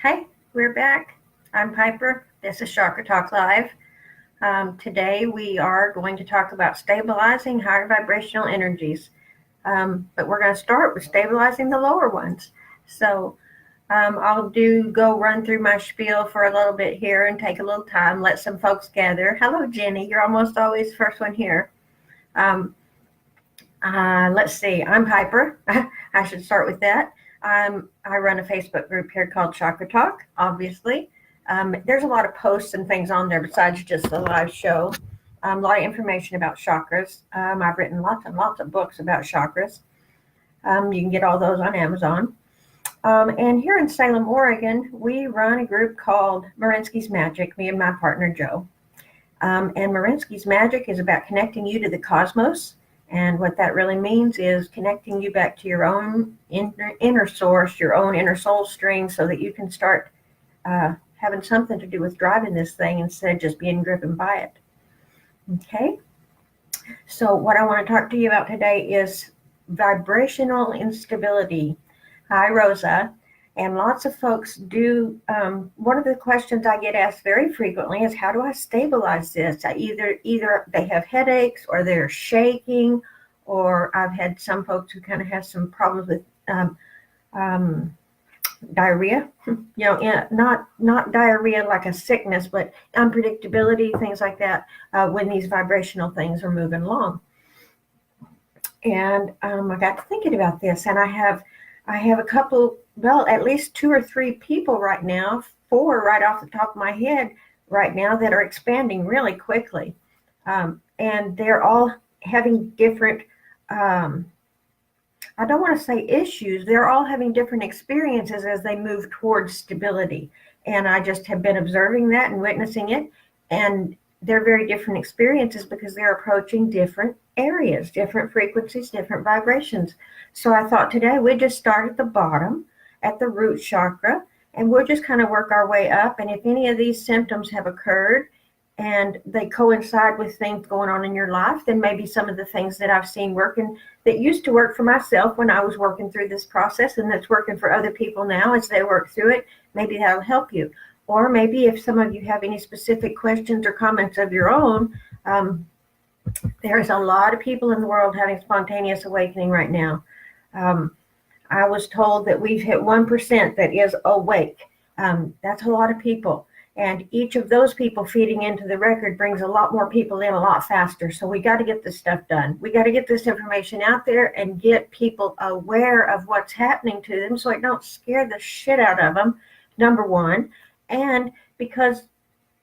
Hey, we're back. I'm Piper. This is Chakra Talk Live. Today we are going to talk about stabilizing higher vibrational energies. But we're going to start with stabilizing the lower ones. So I'll go run through my spiel for a little bit here and take a little time, let some folks gather. Hello, Jenny. You're almost always the first one here. Let's see. I'm Piper. I should start with that. I run a Facebook group here called Chakra Talk, obviously. There's a lot of posts and things on there besides just the live show. A lot of information about chakras. I've written lots and lots of books about chakras. You can get all those on Amazon. And here in Salem, Oregon, we run a group called Marinsky's Magic, me and my partner, Joe. And Marinsky's Magic is about connecting you to the cosmos. And what that really means is connecting you back to your own inner source, your own inner soul string, so that you can start having something to do with driving this thing instead of just being driven by it. Okay? So what I want to talk to you about today is vibrational instability. Hi, Rosa. And lots of folks do, one of the questions I get asked very frequently is, how do I stabilize this? Either they have headaches or they're shaking, or I've had some folks who kind of have some problems with diarrhea, not diarrhea like a sickness, but unpredictability, things like that, when these vibrational things are moving along. And I got to thinking about this, and I have a couple, well, at least 2 or 3 people right now, 4 right off the top of my head right now, that are expanding really quickly. And they're all having different, I don't want to say issues, they're all having different experiences as they move towards stability. And I just have been observing that and witnessing it. And they're very different experiences because they're approaching different areas, different frequencies, different vibrations. So I thought today we'd just start at the bottom, at the root chakra, and we'll just kind of work our way up. And if any of these symptoms have occurred and they coincide with things going on in your life, then maybe some of the things that I've seen working that used to work for myself when I was working through this process, and that's working for other people now as they work through it, maybe that'll help you. Or maybe if some of you have any specific questions or comments of your own, there's a lot of people in the world having spontaneous awakening right now. I was told that we've hit 1% that is awake. That's a lot of people. And each of those people feeding into the record brings a lot more people in a lot faster. So we got to get this stuff done. We got to get this information out there and get people aware of what's happening to them so it don't scare the shit out of them, number one. And because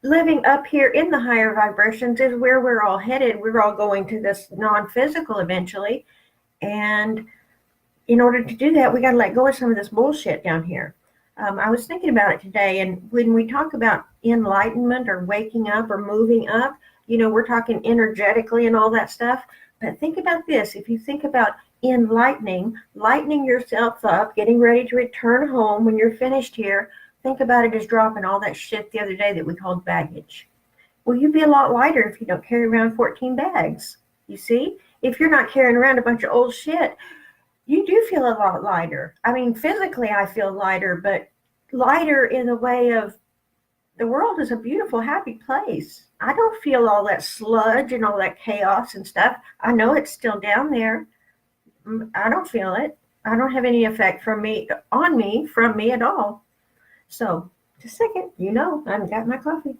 living up here in the higher vibrations is where we're all headed. We're all going to this non-physical eventually. And in order to do that, we got to let go of some of this bullshit down here. I was thinking about it today, and when we talk about enlightenment or waking up or moving up, we're talking energetically and all that stuff. But think about this. If you think about lightening yourself up, getting ready to return home when you're finished here, think about it as dropping all that shit the other day that we called baggage. Well, you'd be a lot lighter if you don't carry around 14 bags. You see? If you're not carrying around a bunch of old shit, you do feel a lot lighter. I mean, physically I feel lighter, but lighter in the way of the world is a beautiful, happy place. I don't feel all that sludge and all that chaos and stuff. I know it's still down there. I don't feel it. I don't have any effect from me at all. So, just a second, I haven't got my coffee.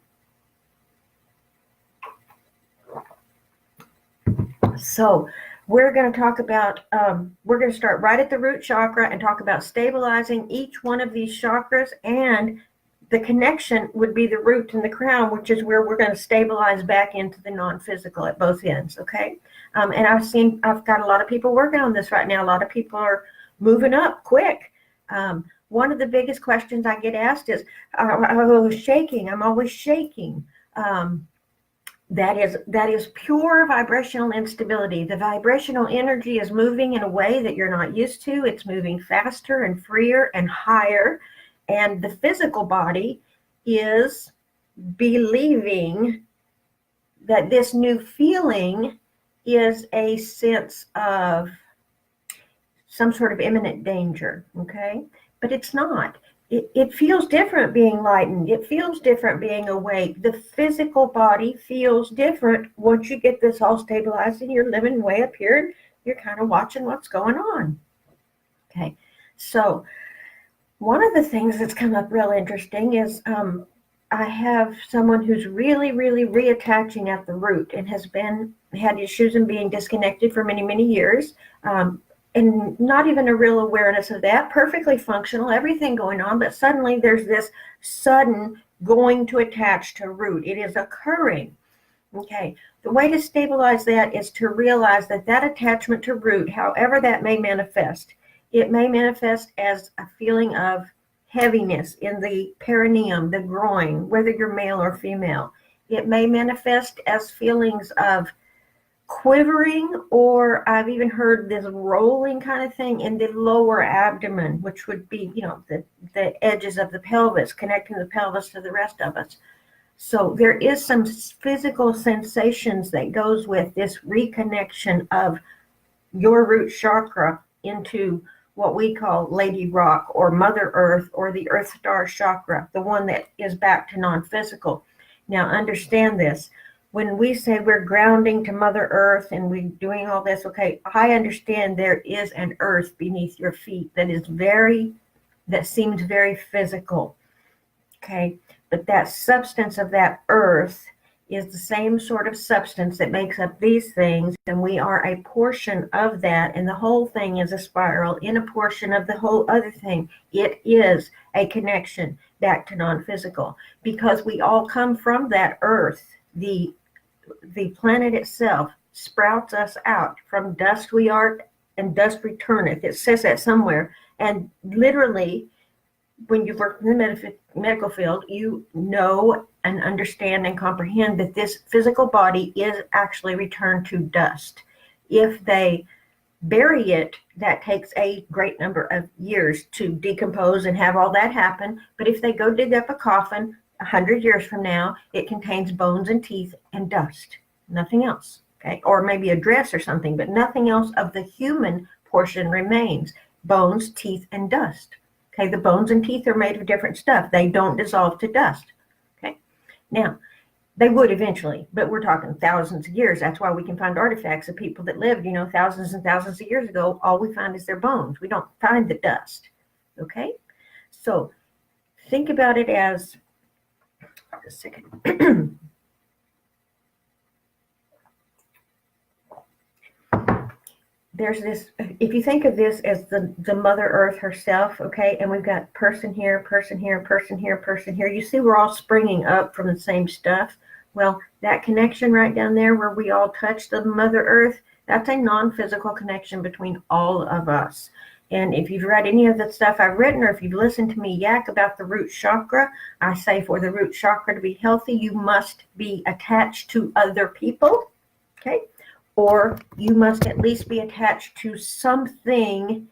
So, we're going to talk about, we're going to start right at the root chakra and talk about stabilizing each one of these chakras, and the connection would be the root and the crown, which is where we're going to stabilize back into the non-physical at both ends, okay? And I've got a lot of people working on this right now. A lot of people are moving up quick. One of the biggest questions I get asked is, shaking. I'm always shaking. That is pure vibrational instability. The vibrational energy is moving in a way that you're not used to. It's moving faster and freer and higher. And the physical body is believing that this new feeling is a sense of some sort of imminent danger, okay? But it's not. it feels different being lightened. It feels different being awake. The physical body feels different once you get this all stabilized and you're living way up here and you're kind of watching what's going on. Okay, so one of the things that's come up real interesting is I have someone who's really, really reattaching at the root and had issues in being disconnected for many, many years. And not even a real awareness of that, perfectly functional, everything going on, but suddenly there's this sudden going to attach to root. It is occurring. Okay, the way to stabilize that is to realize that that attachment to root, however that may manifest, it may manifest as a feeling of heaviness in the perineum, the groin, whether you're male or female. It may manifest as feelings of quivering, or I've even heard this rolling kind of thing in the lower abdomen, which would be, the edges of the pelvis, connecting the pelvis to the rest of us. So there is some physical sensations that goes with this reconnection of your root chakra into what we call Lady Rock or Mother Earth or the Earth Star chakra, the one that is back to non-physical. Now understand this. When we say we're grounding to Mother Earth and we're doing all this, okay, I understand there is an earth beneath your feet that seems very physical, okay? But that substance of that earth is the same sort of substance that makes up these things, and we are a portion of that, and the whole thing is a spiral in a portion of the whole other thing. It is a connection back to non-physical, because we all come from that earth. The planet itself sprouts us out. From dust we are, and dust returneth. It says that somewhere. And literally, when you've worked in the medical field, you know and understand and comprehend that this physical body is actually returned to dust. If they bury it, that takes a great number of years to decompose and have all that happen. But if they go dig up a coffin 100 years from now, it contains bones and teeth and dust, nothing else. Okay, or maybe a dress or something, but nothing else of the human portion remains. Bones, teeth, and dust. Okay, the bones and teeth are made of different stuff. They don't dissolve to dust. Okay, now they would eventually, but we're talking thousands of years. That's why we can find artifacts of people that lived, thousands and thousands of years ago. All we find is their bones. We don't find the dust. Okay, so think about it as, just a second. There's this, if you think of this as the Mother Earth herself, okay, and we've got person here, person here, person here, person here. You see we're all springing up from the same stuff. Well, that connection right down there where we all touch the Mother Earth, that's a non-physical connection between all of us. And if you've read any of the stuff I've written, or if you've listened to me yak about the root chakra, I say for the root chakra to be healthy, you must be attached to other people, okay? Or you must at least be attached to something.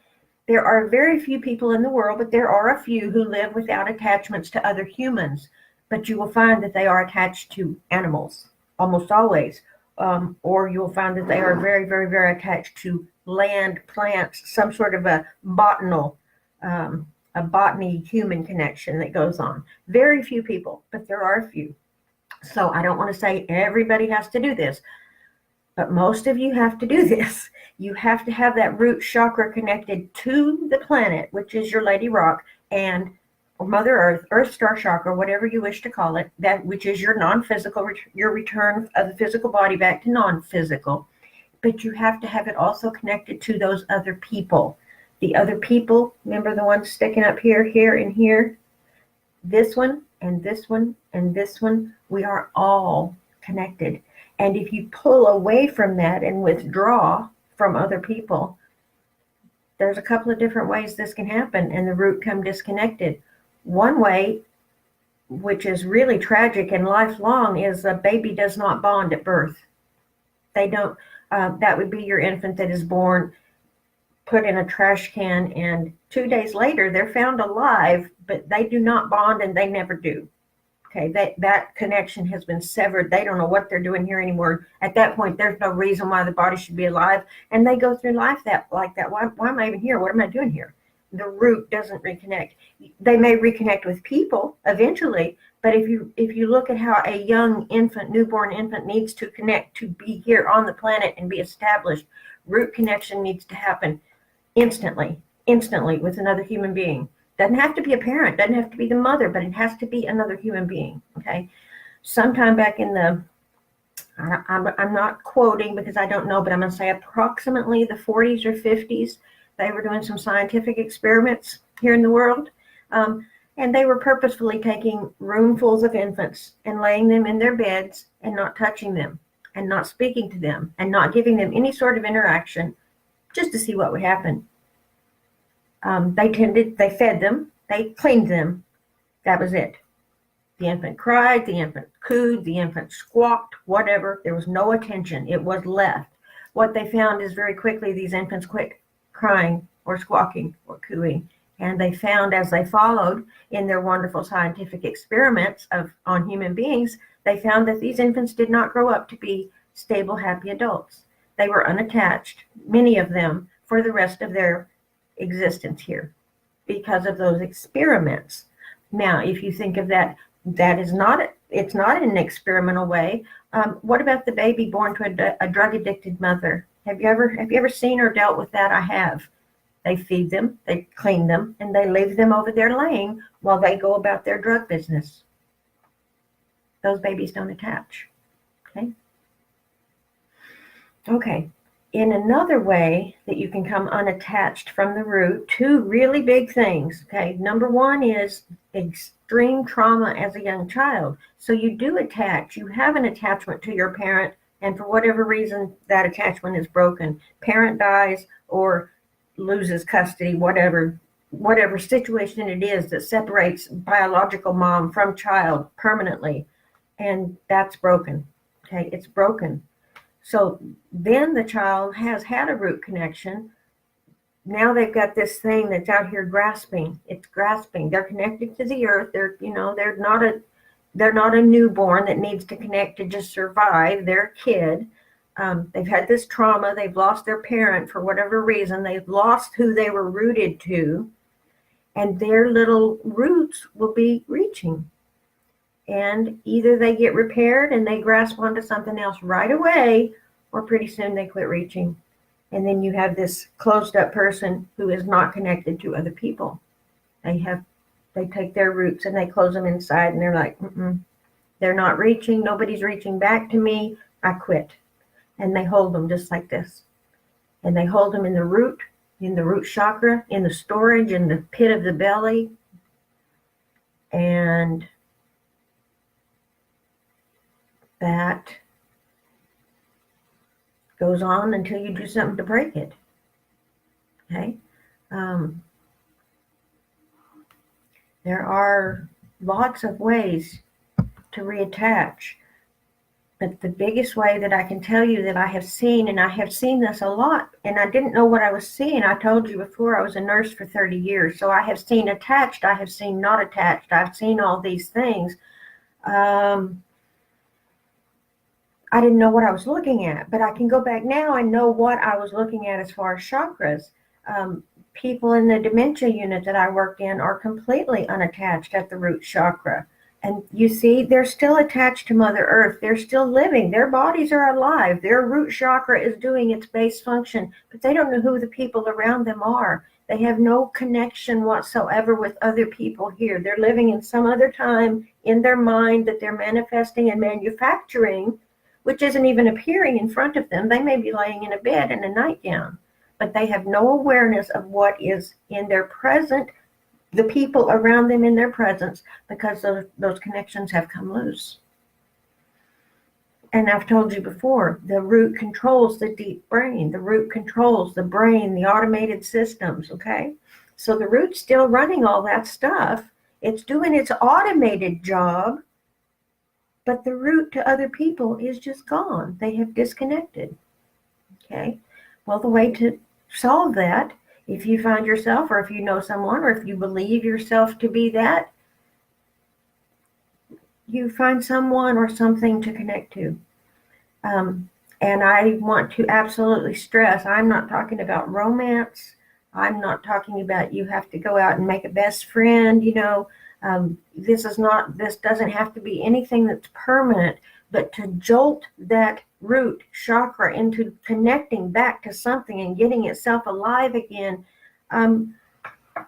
There are very few people in the world, but there are a few who live without attachments to other humans. But you will find that they are attached to animals, almost always. Or you'll find that they are very, very, very attached to land, plants, some sort of a botany human connection that goes on. Very few people, but there are a few. So I don't want to say everybody has to do this, but most of you have to do this. You have to have that root chakra connected to the planet, which is your Lady Rock, and Mother Earth, Earth Star chakra, whatever you wish to call it, that which is your non-physical, your return of the physical body back to non-physical. But you have to have it also connected to those other people. The other people, remember the ones sticking up here, here, and here? This one, and this one, and this one, we are all connected. And if you pull away from that and withdraw from other people, there's a couple of different ways this can happen, and the root come disconnected. One way, which is really tragic and lifelong, is a baby does not bond at birth. They don't, that would be your infant that is born, put in a trash can, and 2 days later they're found alive, but they do not bond, and they never do. Okay, that connection has been severed. They don't know what they're doing here anymore. At that point, there's no reason why the body should be alive, and they go through life like that. Why am I even here? What am I doing here? the root doesn't reconnect. They may reconnect with people eventually, but if you look at how a young infant, newborn infant needs to connect to be here on the planet and be established, root connection needs to happen instantly with another human being. Doesn't have to be a parent, doesn't have to be the mother, but it has to be another human being. Okay. Sometime back in the, I'm not quoting because I don't know, but I'm going to say approximately the 40s or 50s, they were doing some scientific experiments here in the world. And they were purposefully taking roomfuls of infants and laying them in their beds and not touching them and not speaking to them and not giving them any sort of interaction, just to see what would happen. They fed them, they cleaned them. That was it. The infant cried, the infant cooed, the infant squawked, whatever. There was no attention. It was left. What they found is very quickly these infants quit crying or squawking or cooing. And they found, as they followed in their wonderful scientific experiments on human beings, they found that these infants did not grow up to be stable, happy adults. They were unattached, many of them, for the rest of their existence here because of those experiments. Now, if you think of that, it's not in an experimental way. What about the baby born to a drug-addicted mother? Have you ever seen or dealt with that? I have. They feed them, they clean them, and they leave them over there laying while they go about their drug business. Those babies don't attach. Okay. In another way that you can come unattached from the root, two really big things. Okay. Number one is extreme trauma as a young child. So you do attach. You have an attachment to your parent, and for whatever reason, that attachment is broken. Parent dies or loses custody, whatever situation it is that separates biological mom from child permanently, and that's broken. Okay, it's broken. So then the child has had a root connection. Now they've got this thing that's out here grasping. It's grasping. They're connected to the earth. They're not a newborn that needs to connect to just survive. They're a kid. They've had this trauma. They've lost their parent for whatever reason. They've lost who they were rooted to, and their little roots will be reaching. And either they get repaired and they grasp onto something else right away, or pretty soon they quit reaching. And then you have this closed up person who is not connected to other people. They take their roots and they close them inside, and they're like, they're not reaching. Nobody's reaching back to me. I quit. And they hold them just like this. And they hold them in the root chakra, in the storage, in the pit of the belly. And that goes on until you do something to break it. Okay? There are lots of ways to reattach. But the biggest way that I can tell you that I have seen, and I have seen this a lot, and I didn't know what I was seeing. I told you before, I was a nurse for 30 years. So I have seen attached, I have seen not attached. I've seen all these things. I didn't know what I was looking at, but I can go back now and know what I was looking at as far as chakras. People in the dementia unit that I worked in are completely unattached at the root chakra. And you see, they're still attached to Mother Earth. They're still living. Their bodies are alive. Their root chakra is doing its base function, but they don't know who the people around them are. They have no connection whatsoever with other people here. They're living in some other time in their mind that they're manifesting and manufacturing, which isn't even appearing in front of them. They may be laying in a bed in a nightgown, but they have no awareness of what is in their present, the people around them in their presence, because those connections have come loose. And I've told you before, the root controls the deep brain. The root controls the brain, the automated systems, okay? So the root's still running all that stuff. It's doing its automated job, but the root to other people is just gone. They have disconnected, okay? Well, the way to solve that, if you find yourself, or if you know someone, or if you believe yourself to be that, you find someone or something to connect to. And I want to absolutely stress, I'm not talking about romance. I'm not talking about you have to go out and make a best friend, this doesn't have to be anything that's permanent, but to jolt that root chakra into connecting back to something and getting itself alive again.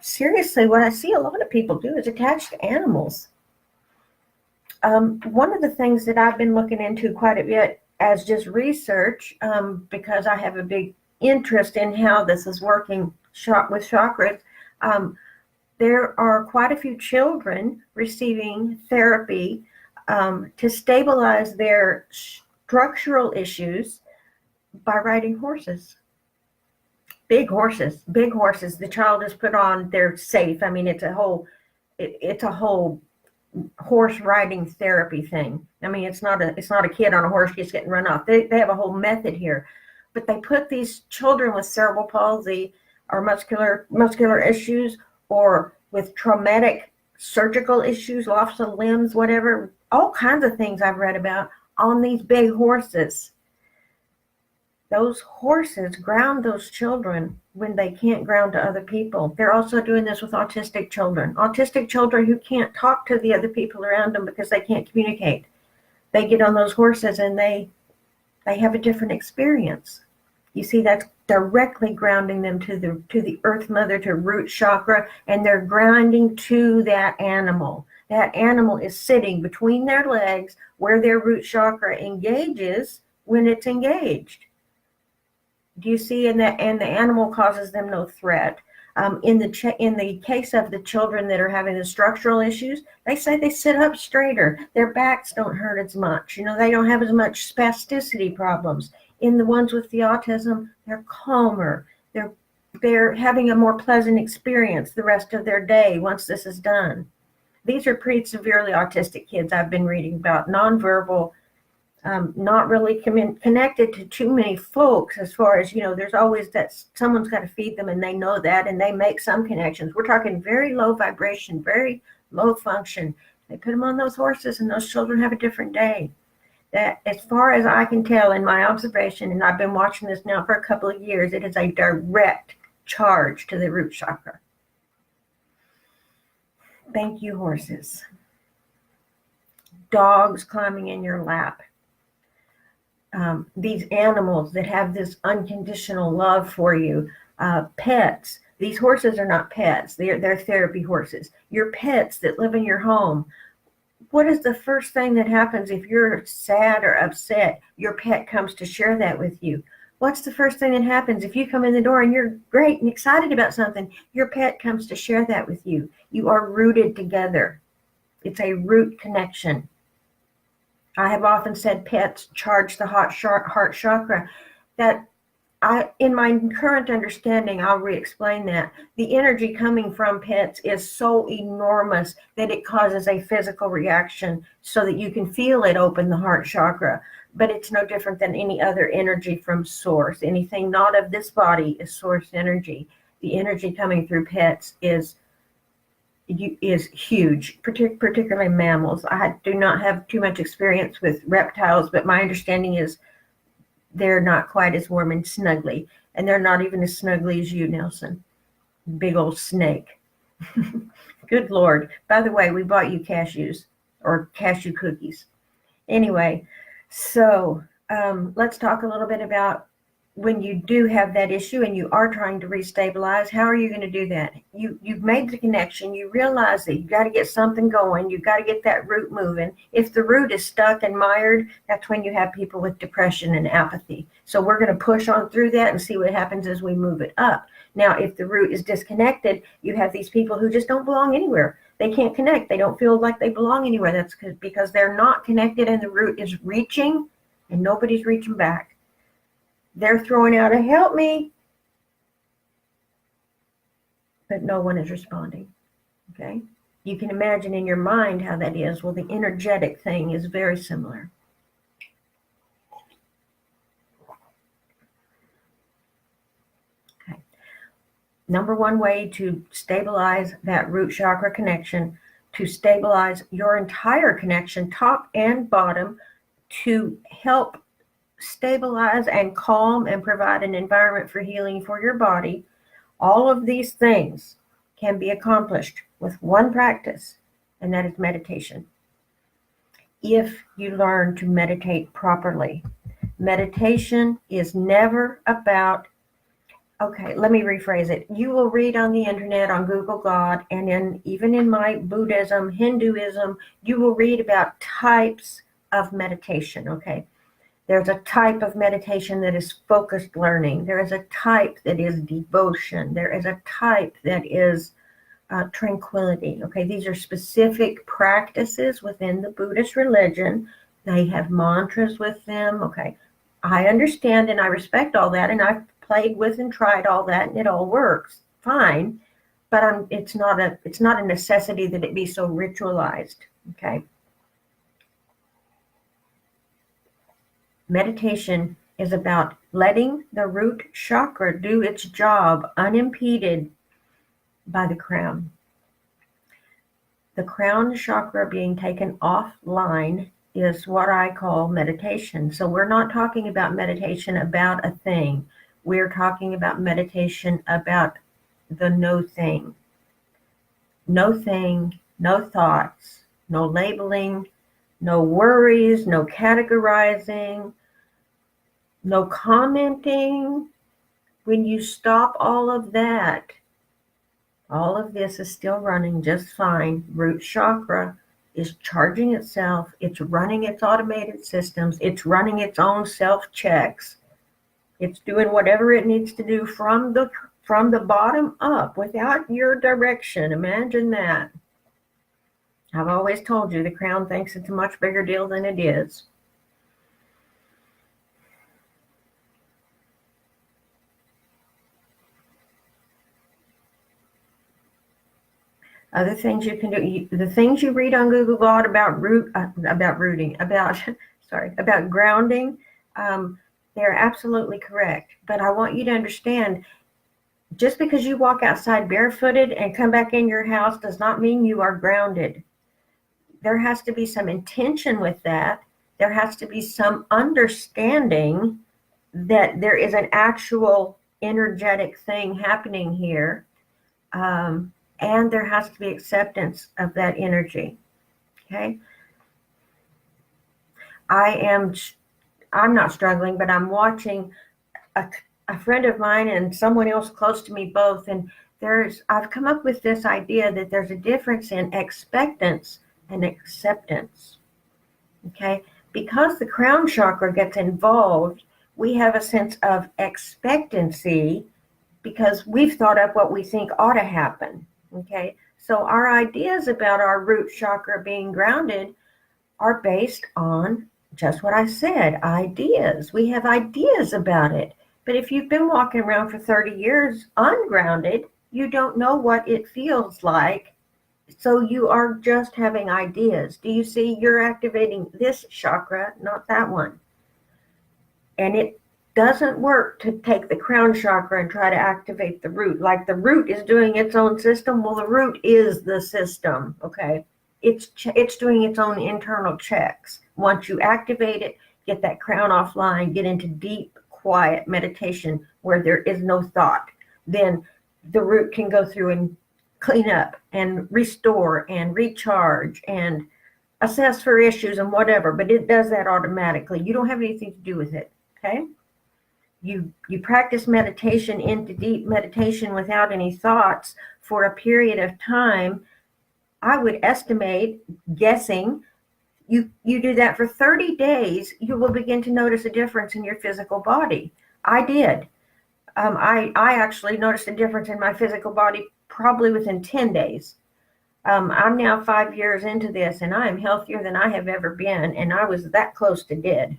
Seriously, what I see a lot of people do is attach to animals. One of the things that I've been looking into quite a bit as just research, because I have a big interest in how this is working with chakras, there are quite a few children receiving therapy to stabilize their structural issues by riding horses. Big horses. The child is put on, they're safe. I mean, it's a whole horse riding therapy thing. I mean, it's not a kid on a horse just getting run off. They have a whole method here. But they put these children with cerebral palsy or muscular issues, or with traumatic surgical issues, loss of limbs, whatever, all kinds of things I've read about, on these big horses. Those horses ground those children when they can't ground to other people. They're also doing this with autistic children who can't talk to the other people around them because they can't communicate. They get on those horses and they have a different experience. You see, that's directly grounding them to the earth mother, to root chakra, and they're grounding to that animal. That animal is sitting between their legs where their root chakra engages when it's engaged. Do you see? And the animal causes them no threat. In the case of the children that are having the structural issues, they say they sit up straighter. Their backs don't hurt as much. They don't have as much spasticity problems. In the ones with the autism, they're calmer. They're having a more pleasant experience the rest of their day once this is done. These are pretty severely autistic kids I've been reading about, nonverbal, not really connected to too many folks, as far as, there's always that someone's got to feed them, and they know that, and they make some connections. We're talking very low vibration, very low function. They put them on those horses, and those children have a different day. That, as far as I can tell in my observation, and I've been watching this now for a couple of years, it is a direct charge to the root chakra. Thank you, horses. Dogs climbing in your lap. These animals that have this unconditional love for you. Pets. These horses are not pets. They're therapy horses. Your pets that live in your home. What is the first thing that happens if you're sad or upset? Your pet comes to share that with you. What's the first thing that happens if you come in the door and you're great and excited about something? Your pet comes to share that with you. You are rooted together. It's a root connection. I have often said pets charge the heart chakra. In my current understanding, I'll re-explain that. The energy coming from pets is so enormous that it causes a physical reaction so that you can feel it open the heart chakra. But it's no different than any other energy from source. Anything not of this body is source energy. The energy coming through pets is huge, particularly mammals. I do not have too much experience with reptiles, but my understanding is they're not quite as warm and snuggly, and they're not even as snuggly as you, Nelson. Big old snake. Good Lord. By the way, we bought you cashews, or cashew cookies. Anyway, so let's talk a little bit about when you do have that issue and you are trying to restabilize. How are you going to do that? You've made the connection. You realize that you've got to get something going. You've got to get that root moving. If the root is stuck and mired, that's when you have people with depression and apathy. So we're going to push on through that and see what happens as we move it up. Now, if the root is disconnected, you have these people who just don't belong anywhere. They can't connect. They don't feel like they belong anywhere. That's because they're not connected, and the root is reaching and nobody's reaching back. They're throwing out a help me, but no one is responding. Okay? You can imagine in your mind how that is. Well, the energetic thing is very similar. Okay. Number one way to stabilize that root chakra connection, to stabilize your entire connection, top and bottom, to help stabilize and calm and provide an environment for healing for your body, All of these things can be accomplished with one practice, and that is meditation. If you learn to meditate properly, meditation is never about, okay, let me rephrase it. You will read on the internet, on Google God, and even in my Buddhism, Hinduism, you will read about types of meditation, okay? There's a type of meditation that is focused learning. There is a type that is devotion. There is a type that is tranquility. Okay, these are specific practices within the Buddhist religion. They have mantras with them. Okay, I understand and I respect all that, and I've played with and tried all that, and it all works fine. But it's not a necessity that it be so ritualized. Okay. Meditation is about letting the root chakra do its job unimpeded by the crown. The crown chakra being taken offline is what I call meditation. So we're not talking about meditation about a thing. We're talking about meditation about the no thing. No thing, no thoughts, no labeling, no worries, no categorizing, no commenting. When you stop all of that, all of this is still running just fine. Root chakra is charging itself. It's running its automated systems. It's running its own self-checks. It's doing whatever it needs to do from the bottom up without your direction. Imagine that. I've always told you the crown thinks it's a much bigger deal than it is. Other things you can do, the things you read on Google God about about grounding, they're absolutely correct. But I want you to understand, just because you walk outside barefooted and come back in your house does not mean you are grounded. There has to be some intention with that. There has to be some understanding that there is an actual energetic thing happening here. And there has to be acceptance of that energy. Okay. I'm not struggling, but I'm watching a friend of mine and someone else close to me both. And I've come up with this idea that there's a difference in expectance and acceptance. Okay. Because the crown chakra gets involved, we have a sense of expectancy because we've thought up what we think ought to happen. Okay, so our ideas about our root chakra being grounded are based on just what I said, ideas. We have ideas about it. But if you've been walking around for 30 years ungrounded, you don't know what it feels like. So you are just having ideas. Do you see? You're activating this chakra, not that one. And it doesn't work to take the crown chakra and try to activate the root. Like the root is doing its own system. Well, the root is the system, okay? It's doing its own internal checks. Once you activate it, get that crown offline, get into deep, quiet meditation where there is no thought, then the root can go through and clean up and restore and recharge and assess for issues and whatever, but it does that automatically. You don't have anything to do with it, okay? You practice meditation into deep meditation without any thoughts for a period of time. I would estimate, guessing, you do that for 30 days, you will begin to notice a difference in your physical body. I did. I actually noticed a difference in my physical body probably within 10 days. I'm now 5 years into this, and I am healthier than I have ever been, and I was that close to dead,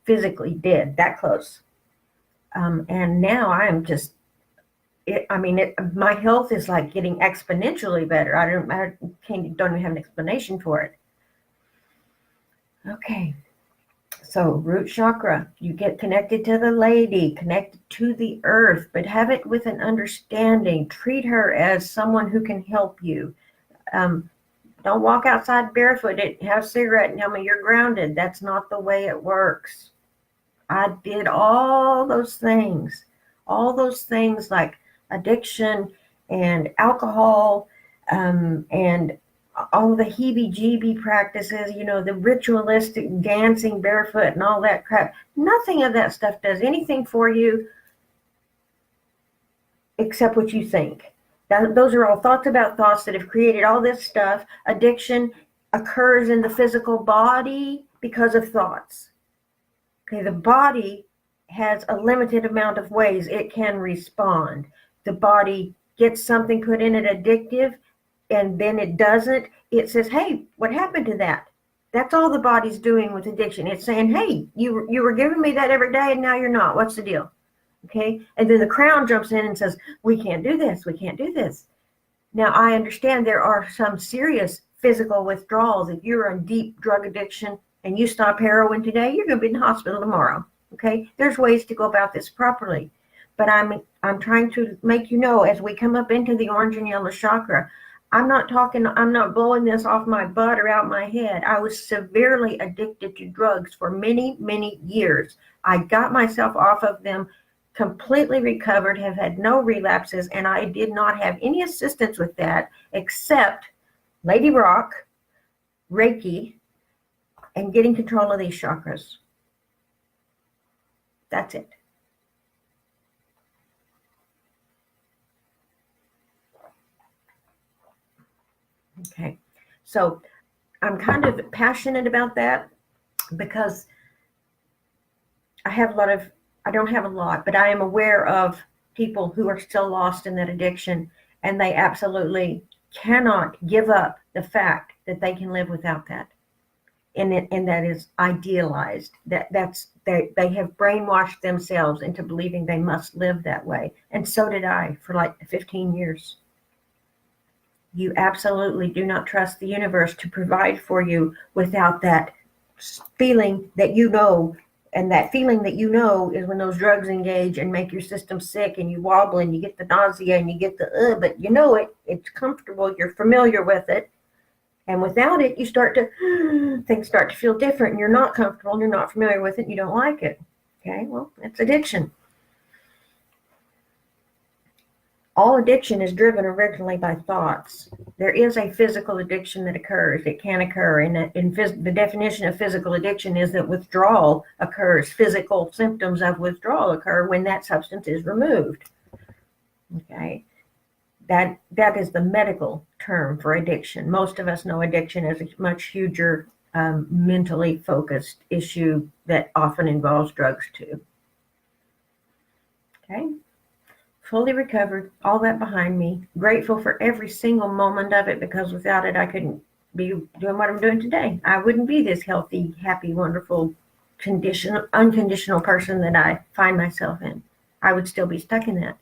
physically dead, that close. And now I am just, my health is like getting exponentially better. I don't even have an explanation for it. Okay. So root chakra, you get connected to the lady, connected to the earth, but have it with an understanding. Treat her as someone who can help you. Don't walk outside barefooted, have a cigarette and tell me you're grounded. That's not the way it works. I did all those things like addiction and alcohol, and all the heebie-jeebie practices, the ritualistic dancing barefoot and all that crap. Nothing of that stuff does anything for you except what you think. Those are all thoughts about thoughts that have created all this stuff. Addiction occurs in the physical body because of thoughts. Okay, the body has a limited amount of ways it can respond. The body gets something put in it addictive, and then it doesn't. It says, hey, what happened to that? That's all the body's doing with addiction. It's saying, hey, you were giving me that every day, and now you're not. What's the deal? Okay, and then the crown jumps in and says, we can't do this. We can't do this. Now, I understand there are some serious physical withdrawals. If you're in deep drug addiction and you stop heroin today, you're going to be in the hospital tomorrow. Okay, there's ways to go about this properly. But I'm trying to make you know, as we come up into the orange and yellow chakra, I'm not blowing this off my butt or out my head. I was severely addicted to drugs for many, many years. I got myself off of them, completely recovered, have had no relapses, and I did not have any assistance with that except Lady Rock, Reiki, and getting control of these chakras. That's it. Okay, so I'm kind of passionate about that because I don't have a lot, but I am aware of people who are still lost in that addiction, and they absolutely cannot give up the fact that they can live without that. And that is idealized. They have brainwashed themselves into believing they must live that way. And so did I for like 15 years. You absolutely do not trust the universe to provide for you without that feeling that you know. And that feeling that you know is when those drugs engage and make your system sick, and you wobble and you get the nausea and you get the but you know it's comfortable, you're familiar with it. And without it, things start to feel different, and you're not comfortable, and you're not familiar with it, and you don't like it. Okay, well, that's addiction. All addiction is driven originally by thoughts. There is a physical addiction that occurs. It can occur. And the definition of physical addiction is that withdrawal occurs. Physical symptoms of withdrawal occur when that substance is removed. Okay. That is the medical term for addiction. Most of us know addiction as a much huger, mentally focused issue that often involves drugs too. Okay. Fully recovered, all that behind me, grateful for every single moment of it, because without it, I couldn't be doing what I'm doing today. I wouldn't be this healthy, happy, wonderful, unconditional person that I find myself in. I would still be stuck in that.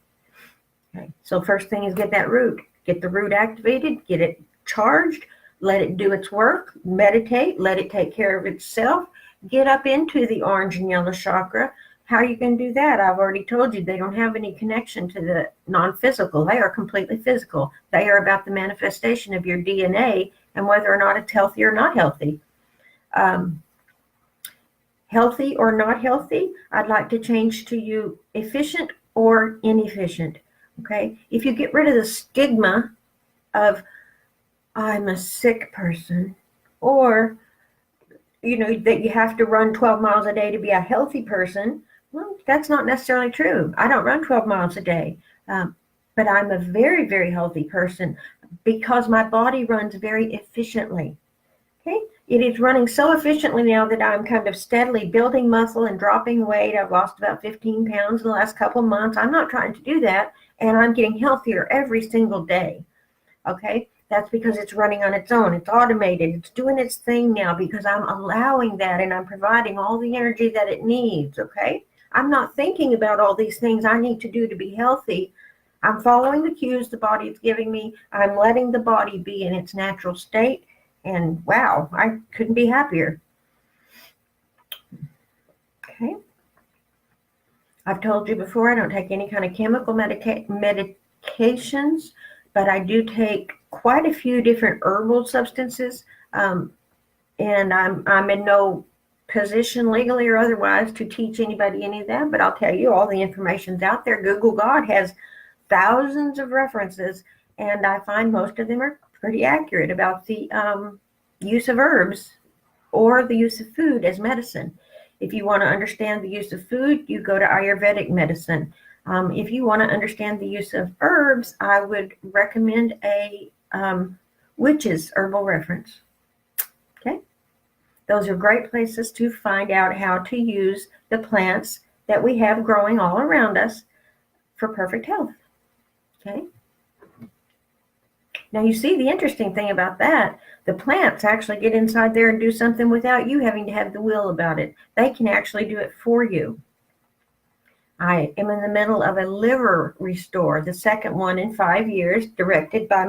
Okay. So first thing is get that root. Get the root activated, get it charged, let it do its work, meditate, let it take care of itself, get up into the orange and yellow chakra. How you can do that? I've already told you they don't have any connection to the non-physical. They are completely physical. They are about the manifestation of your DNA and whether or not it's healthy or not healthy. Healthy or not healthy, I'd like to change to you efficient or inefficient. Okay? If you get rid of the stigma of I'm a sick person, or that you have to run 12 miles a day to be a healthy person, well, that's not necessarily true. I don't run 12 miles a day, but I'm a very, very healthy person because my body runs very efficiently. Okay, it is running so efficiently now that I'm kind of steadily building muscle and dropping weight. I've lost about 15 pounds in the last couple of months. I'm not trying to do that, and I'm getting healthier every single day. Okay, that's because it's running on its own. It's automated. It's doing its thing now because I'm allowing that, and I'm providing all the energy that it needs. Okay. I'm not thinking about all these things I need to do to be healthy. I'm following the cues the body is giving me. I'm letting the body be in its natural state. And wow, I couldn't be happier. Okay. I've told you before, I don't take any kind of chemical medications, but I do take quite a few different herbal substances. And I'm in no position, legally or otherwise, to teach anybody any of that, but I'll tell you all the information's out there. Google God has thousands of references, and I find most of them are pretty accurate about the use of herbs or the use of food as medicine. If you want to understand the use of food, you go to Ayurvedic medicine. If you want to understand the use of herbs, I would recommend a witch's herbal reference. Okay? Those are great places to find out how to use the plants that we have growing all around us for perfect health. Okay? Now you see the interesting thing about that, the plants actually get inside there and do something without you having to have the will about it. They can actually do it for you. I am in the middle of a liver restore, the second one in 5 years, directed by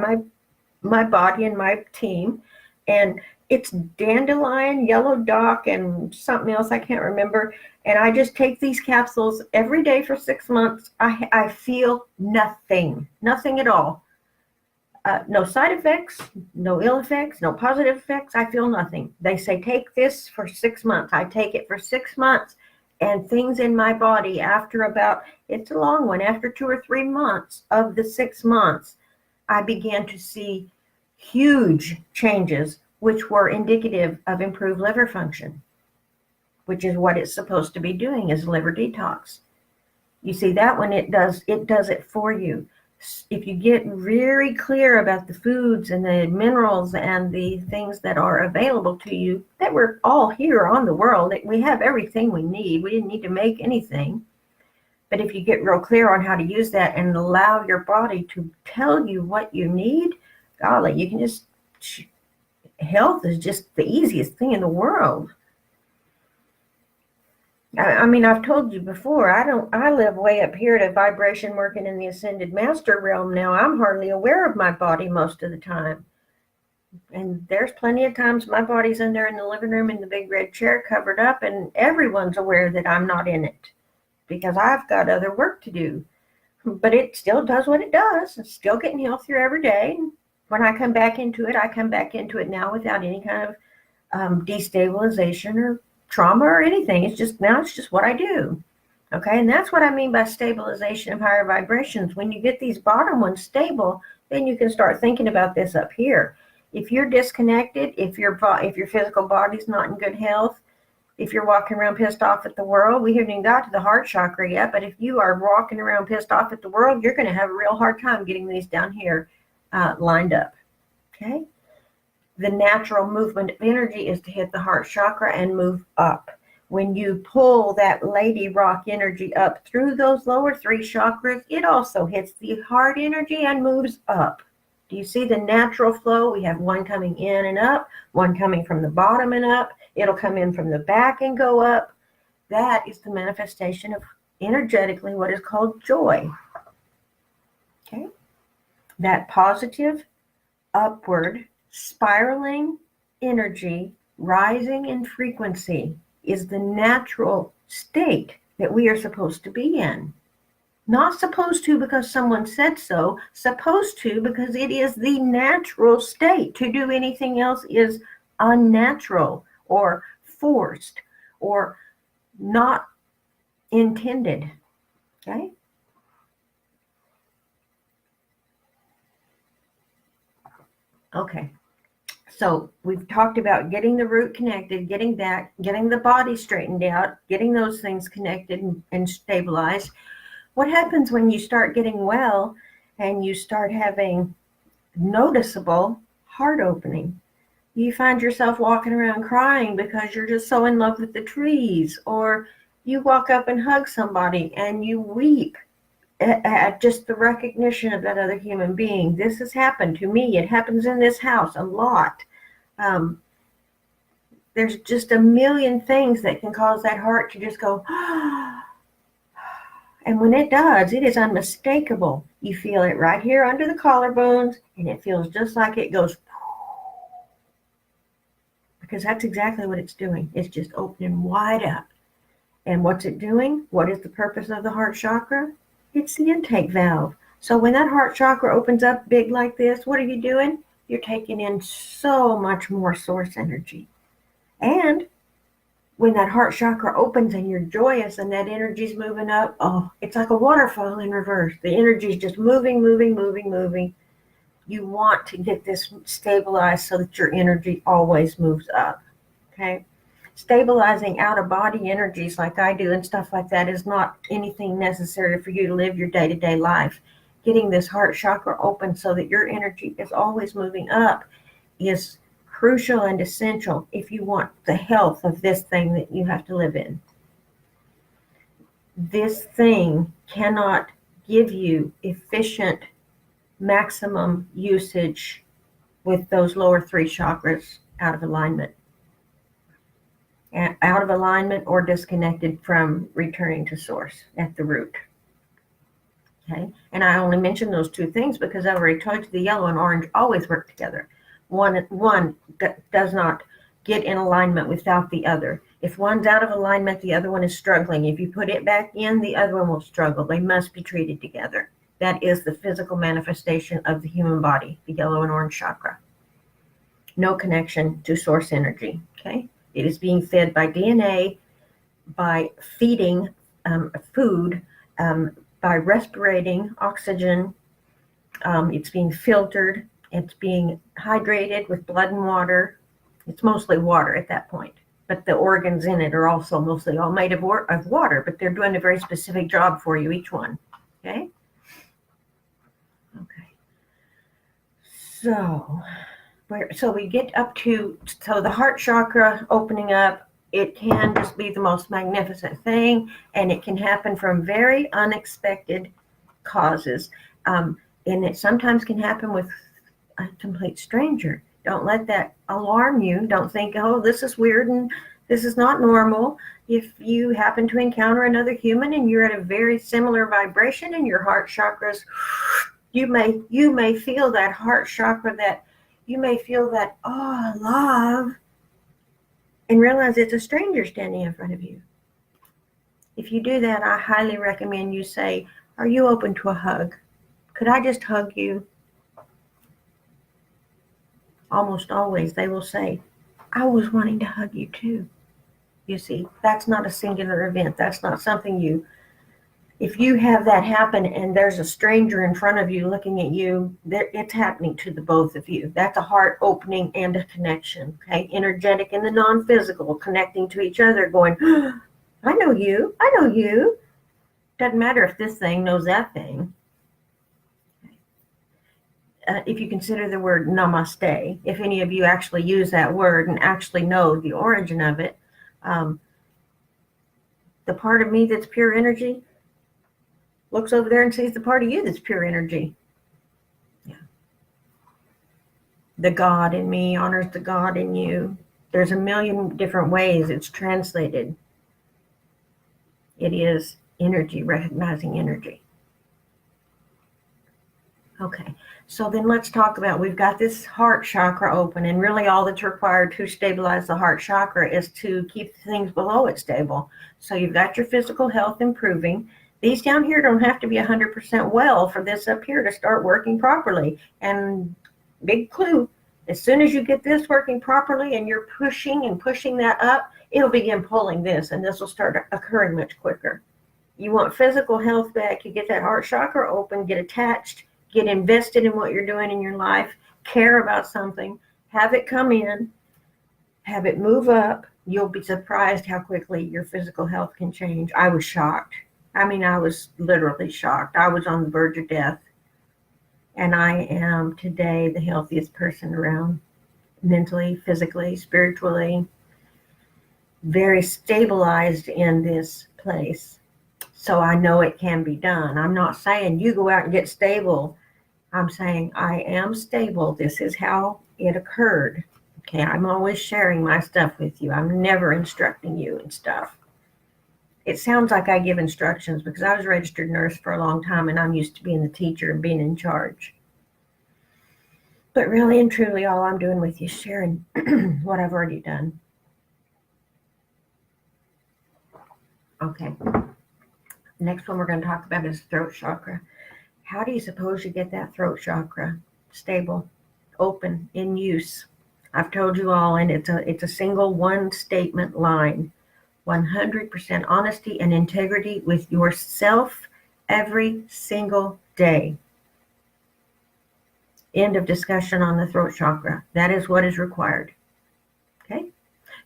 my body and my team. And it's dandelion, yellow dock, and something else I can't remember. And I just take these capsules every day for 6 months. I feel nothing at all. No side effects, no ill effects, no positive effects. I feel nothing. They say, take this for 6 months. I take it for 6 months. And things in my body after about, it's a long one, after 2 or 3 months of the 6 months, I began to see huge changes, which were indicative of improved liver function, which is what it's supposed to be doing, is liver detox. You see, that one, it does it for you. If you get very clear about the foods and the minerals and the things that are available to you, that we're all here on the world, we have everything we need. We didn't need to make anything. But if you get real clear on how to use that and allow your body to tell you what you need, golly, you can just, health is just the easiest thing in the world. I mean, I've told you before, I live way up here at a vibration working in the ascended master realm now. I'm hardly aware of my body most of the time. And there's plenty of times my body's in there in the living room in the big red chair covered up, and everyone's aware that I'm not in it because I've got other work to do. But it still does what it does. It's still getting healthier every day. When I come back into it, I come back into it now without any kind of destabilization or trauma or anything. It's just what I do. Okay, and that's what I mean by stabilization of higher vibrations. When you get these bottom ones stable, then you can start thinking about this up here. If you're disconnected, if your physical body's not in good health, if you're walking around pissed off at the world, we haven't even got to the heart chakra yet, but if you are walking around pissed off at the world, you're going to have a real hard time getting these down here lined up. Okay? The natural movement of energy is to hit the heart chakra and move up. When you pull that lady rock energy up through those lower 3 chakras, it also hits the heart energy and moves up. Do you see the natural flow? We have one coming in and up, one coming from the bottom and up. It'll come in from the back and go up. That is the manifestation of energetically what is called joy. Okay? That positive, upward, spiraling energy rising in frequency is the natural state that we are supposed to be in. Not supposed to because someone said so, supposed to because it is the natural state. To do anything else is unnatural or forced or not intended. Okay? Okay. So we've talked about getting the root connected, getting the body straightened out, getting those things connected and stabilized. What happens when you start getting well and you start having noticeable heart opening? You find yourself walking around crying because you're just so in love with the trees, or you walk up and hug somebody and you weep at just the recognition of that other human being. This has happened to me. It happens in this house a lot. There's just a million things that can cause that heart to just go, and when it does, it is unmistakable. You feel it right here under the collarbones, and it feels just like it goes, because that's exactly what it's doing. It's just opening wide up. And what's it doing? What is the purpose of the heart chakra? It's the intake valve. So when that heart chakra opens up big like this, what are you doing? You're taking in so much more source energy. And when that heart chakra opens and you're joyous and that energy's moving up, oh, it's like a waterfall in reverse. The energy's just moving, moving, moving, moving. You want to get this stabilized so that your energy always moves up, okay? Stabilizing out-of-body energies like I do and stuff like that is not anything necessary for you to live your day-to-day life. Getting this heart chakra open so that your energy is always moving up is crucial and essential if you want the health of this thing that you have to live in. This thing cannot give you efficient maximum usage with those lower three chakras out of alignment. Out of alignment or disconnected from returning to source at the root. Okay, and I only mentioned those two things because I already told you the yellow and orange always work together. One does not get in alignment without the other. If one's out of alignment, the other one is struggling. If you put it back in, the other one will struggle. They must be treated together. That is the physical manifestation of the human body, the yellow and orange chakra. No connection to source energy, okay? It is being fed by DNA, by feeding food, by respirating oxygen. It's being filtered. It's being hydrated with blood and water. It's mostly water at that point, but the organs in it are also mostly all made of water, but they're doing a very specific job for you, each one, okay? Okay. So we get up to, so the heart chakra opening up, it can just be the most magnificent thing, and it can happen from very unexpected causes. And it sometimes can happen with a complete stranger. Don't let that alarm you. Don't think, oh, this is weird and this is not normal. If you happen to encounter another human and you're at a very similar vibration in your heart chakras, you may feel that heart chakra, that you may feel that, oh, love, and realize it's a stranger standing in front of you. If you do that, I highly recommend you say, are you open to a hug? Could I just hug you? Almost always they will say, I was wanting to hug you too. You see, that's not a singular event. That's not something if you have that happen and there's a stranger in front of you looking at you, it's happening to the both of you. That's a heart opening and a connection, okay? Energetic and the non-physical, connecting to each other, going, oh, I know you, I know you. Doesn't matter if this thing knows that thing. If you consider the word namaste, if any of you actually use that word and actually know the origin of it, the part of me that's pure energy looks over there and sees the part of you that's pure energy. Yeah. The God in me honors the God in you. There's a million different ways it's translated. It is energy, recognizing energy. Okay, so then let's talk about, we've got this heart chakra open, and really all that's required to stabilize the heart chakra is to keep things below it stable. So you've got your physical health improving. These down here don't have to be 100% well for this up here to start working properly. And big clue, as soon as you get this working properly and you're pushing and pushing that up, it'll begin pulling this, and this will start occurring much quicker. You want physical health back, you get that heart chakra open, get attached, get invested in what you're doing in your life, care about something, have it come in, have it move up. You'll be surprised how quickly your physical health can change. I was shocked. I mean, I was literally shocked. I was on the verge of death. And I am today the healthiest person around, mentally, physically, spiritually, very stabilized in this place. So I know it can be done. I'm not saying you go out and get stable. I'm saying I am stable. This is how it occurred. Okay, I'm always sharing my stuff with you. I'm never instructing you and stuff. It sounds like I give instructions because I was a registered nurse for a long time and I'm used to being the teacher and being in charge. But really and truly, all I'm doing with you is sharing what I've already done. Okay. Next one we're going to talk about is throat chakra. How do you suppose you get that throat chakra stable, open, in use? I've told you all, and it's a single one statement line. 100% honesty and integrity with yourself every single day. End of discussion on the throat chakra. That is what is required. Okay.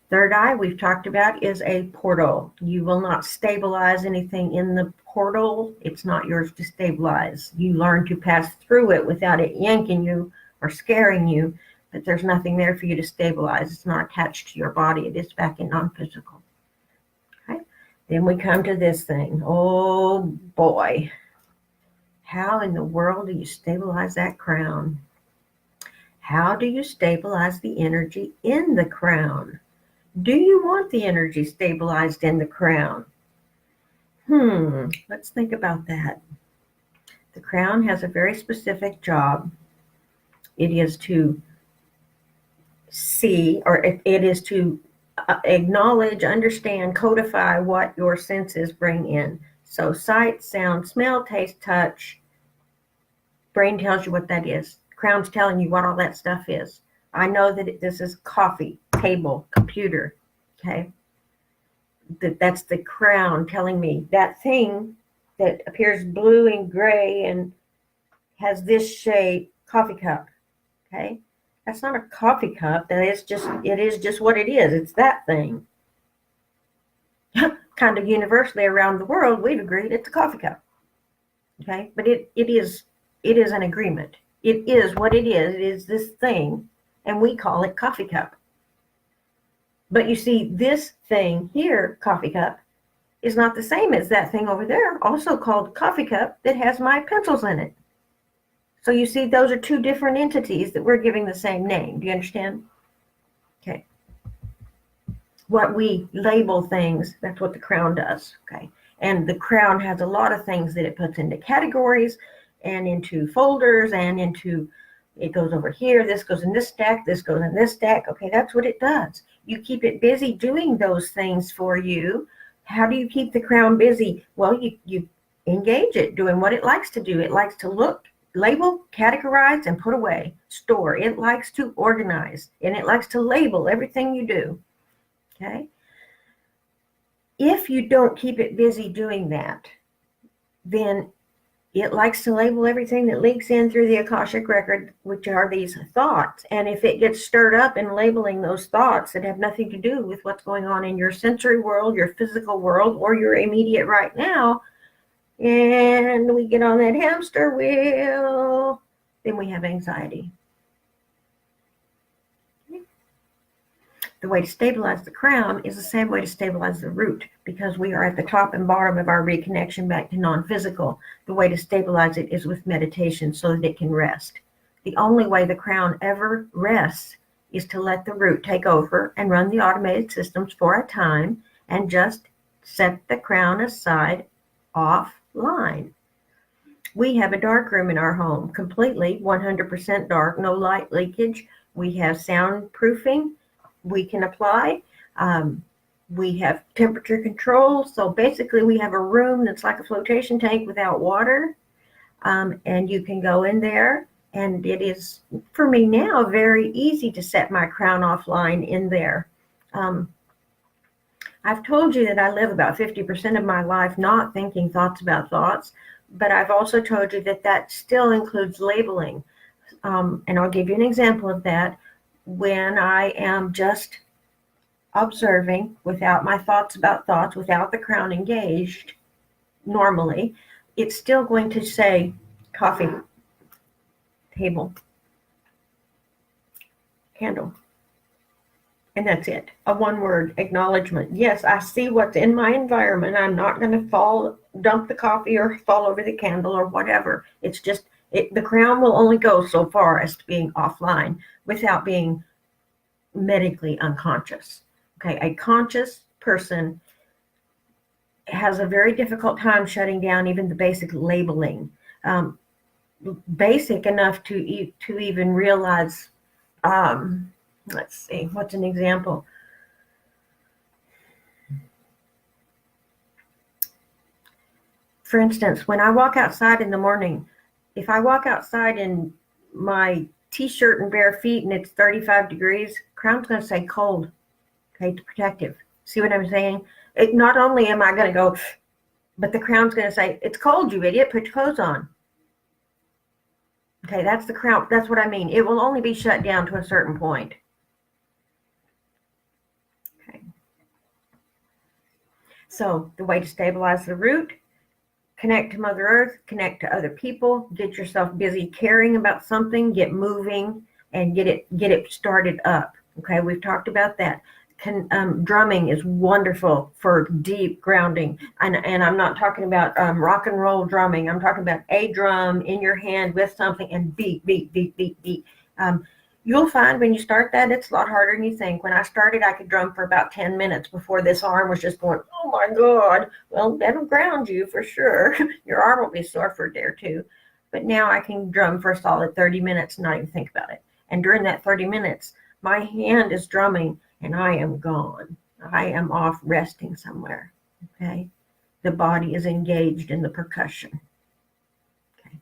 Third eye, we've talked about, is a portal. You will not stabilize anything in the portal. It's not yours to stabilize. You learn to pass through it without it yanking you or scaring you, but there's nothing there for you to stabilize. It's not attached to your body. It is back in non-physical. Okay. Then we come to this thing. Oh boy. How in the world do you stabilize that crown? How do you stabilize the energy in the crown? Do you want the energy stabilized in the crown? Let's think about that. The crown has a very specific job. It is to see, or it is to acknowledge, understand, codify what your senses bring in. So sight, sound, smell, taste, touch. Brain tells you what that is. Crown's telling you what all that stuff is. I know that this is coffee, table, computer, okay? That's the crown telling me that thing that appears blue and gray and has this shape, coffee cup, okay? That's not a coffee cup. It is just what it is. It's that thing. Kind of universally around the world, we've agreed it's a coffee cup, okay? But it is an agreement. It is what it is. It is this thing, and we call it coffee cup. But you see, this thing here, coffee cup, is not the same as that thing over there, also called coffee cup, that has my pencils in it. So you see, those are two different entities that we're giving the same name. Do you understand? Okay. What we label things, that's what the crown does, okay? And the crown has a lot of things that it puts into categories and into folders and into, it goes over here, this goes in this stack, this goes in this stack. Okay, that's what it does. You keep it busy doing those things for you. How do you keep the crown busy? Well, you engage it doing what it likes to do. It likes to look, label, categorize, and put away, store. It likes to organize, and it likes to label everything you do. Okay? If you don't keep it busy doing that, then it likes to label everything that leaks in through the Akashic record, which are these thoughts. And if it gets stirred up in labeling those thoughts that have nothing to do with what's going on in your sensory world, your physical world, or your immediate right now, and we get on that hamster wheel, then we have anxiety. The way to stabilize the crown is the same way to stabilize the root, because we are at the top and bottom of our reconnection back to non-physical. The way to stabilize it is with meditation so that it can rest. The only way the crown ever rests is to let the root take over and run the automated systems for a time and just set the crown aside offline. We have a dark room in our home, completely 100% dark, no light leakage. We have soundproofing. We can apply. We have temperature control. So basically we have a room that's like a flotation tank without water. And you can go in there, and it is, for me now, very easy to set my crown offline in there. I've told you that I live about 50% of my life not thinking thoughts about thoughts, but I've also told you that that still includes labeling. And I'll give you an example of that. When I am just observing without my thoughts about thoughts, without the crown engaged, normally, it's still going to say coffee, table, candle. And that's it. A one-word acknowledgement. Yes, I see what's in my environment. I'm not going to dump the coffee or fall over the candle or whatever. It's just, the crown will only go so far as to being offline without being medically unconscious. Okay, a conscious person has a very difficult time shutting down even the basic labeling. Basic enough to even realize, let's see, what's an example? For instance, when I walk outside in the morning, if I walk outside in my t-shirt and bare feet and it's 35 degrees, crown's going to say cold, okay, to protective. See what I'm saying? Not only am I going to go, but the crown's going to say, it's cold, you idiot, put your clothes on. Okay, that's the crown. That's what I mean. It will only be shut down to a certain point. Okay. So the way to stabilize the root, connect to Mother Earth, connect to other people, get yourself busy caring about something, get moving, and get it started up. Okay, we've talked about that. Drumming is wonderful for deep grounding, and I'm not talking about rock and roll drumming. I'm talking about a drum in your hand with something and beat, beat, beat, beat, beat. You'll find when you start that, it's a lot harder than you think. When I started, I could drum for about 10 minutes before this arm was just going, oh my God. Well, that'll ground you for sure. Your arm will be sore for a day or two. But now I can drum for a solid 30 minutes and not even think about it. And during that 30 minutes, my hand is drumming and I am gone. I am off resting somewhere. Okay. The body is engaged in the percussion. Okay.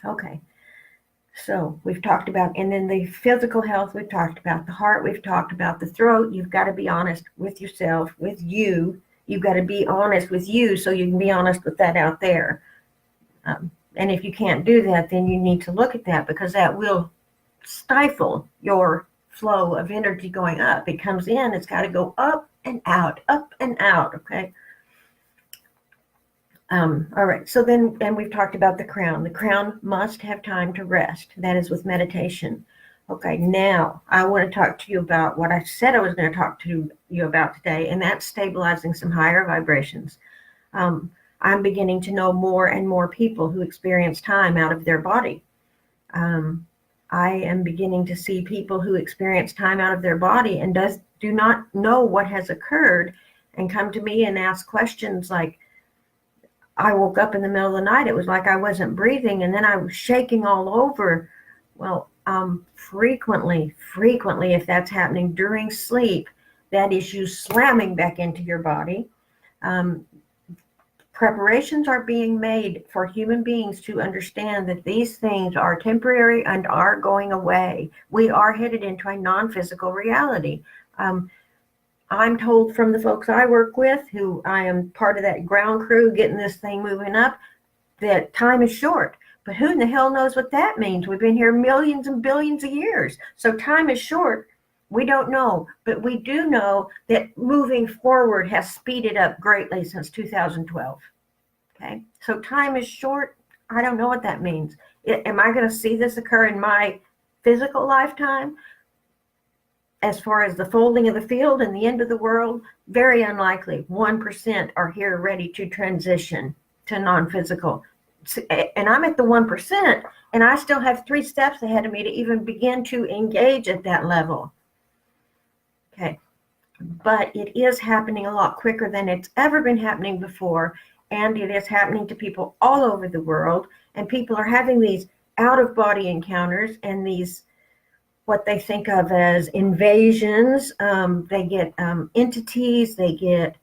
Okay. So we've talked about, and then the physical health, we've talked about the heart, we've talked about the throat. You've got to be honest with yourself, with you. You've got to be honest with you so you can be honest with that out there. And if you can't do that, then you need to look at that, because that will stifle your flow of energy going up. It comes in, it's got to go up and out, okay? All right, so then, and we've talked about the crown. The crown must have time to rest. That is with meditation. Okay, now I want to talk to you about what I said I was going to talk to you about today, and that's stabilizing some higher vibrations. I'm beginning to know more and more people who experience time out of their body. I am beginning to see people who experience time out of their body and do not know what has occurred, and come to me and ask questions like, I woke up in the middle of the night. It was like I wasn't breathing, and then I was shaking all over. Well, frequently, if that's happening during sleep, that is you slamming back into your body. Preparations are being made for human beings to understand that these things are temporary and are going away. We are headed into a non-physical reality. I'm told from the folks I work with, who I am part of that ground crew getting this thing moving up, that time is short. But who in the hell knows what that means? We've been here millions and billions of years. So time is short. We don't know. But we do know that moving forward has speeded up greatly since 2012. Okay? So time is short. I don't know what that means. Am I going to see this occur in my physical lifetime? As far as the folding of the field and the end of the world, very unlikely. 1% are here ready to transition to non-physical. And I'm at the 1%, and I still have 3 steps ahead of me to even begin to engage at that level. Okay. But it is happening a lot quicker than it's ever been happening before. And it is happening to people all over the world. And people are having these out-of-body encounters and these what they think of as invasions. They get entities, they get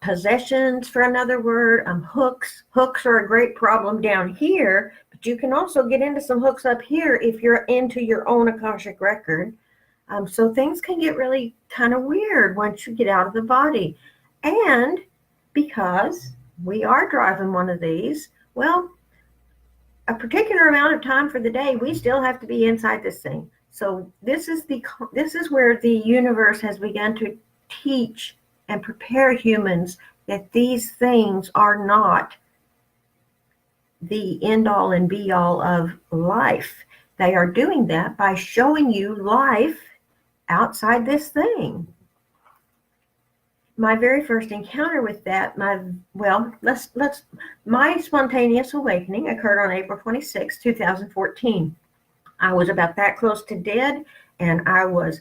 possessions, for another word, hooks. Hooks are a great problem down here, but you can also get into some hooks up here if you're into your own Akashic record. So things can get really kind of weird once you get out of the body. And because we are driving one of these, well, a particular amount of time for the day, we still have to be inside this thing. So this is where the universe has begun to teach and prepare humans that these things are not the end all and be all of life. They are doing that by showing you life outside this thing. My very first encounter with that, my spontaneous awakening occurred on April 26, 2014. I was about that close to dead, and I was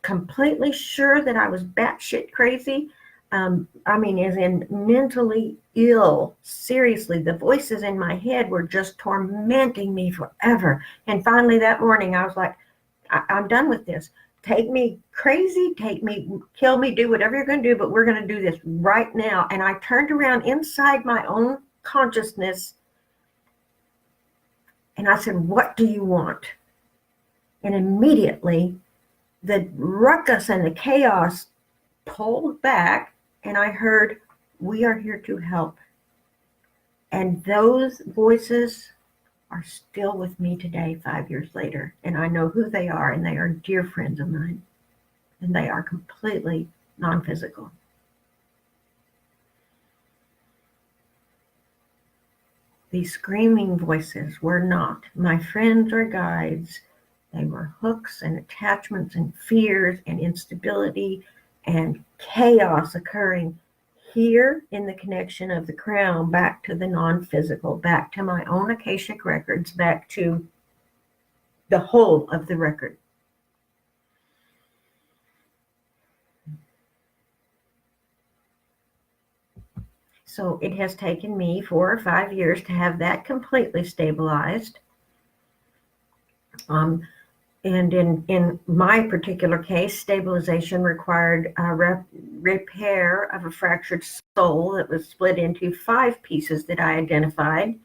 completely sure that I was batshit crazy. As in mentally ill. Seriously, the voices in my head were just tormenting me forever. And finally that morning, I was like, I'm done with this. Take me crazy, take me, kill me, do whatever you're going to do, but we're going to do this right now. And I turned around inside my own consciousness and I said, what do you want? And immediately the ruckus and the chaos pulled back and I heard, "We are here to help." And those voices are still with me today, 5 years later. And I know who they are, and they are dear friends of mine. And they are completely non-physical. These screaming voices were not my friends or guides. They were hooks and attachments and fears and instability and chaos occurring here in the connection of the crown back to the non-physical, back to my own Akashic records, back to the whole of the record. So it has taken me 4 or 5 years to have that completely stabilized. And in my particular case, stabilization required a repair of a fractured soul that was split into 5 pieces that I identified.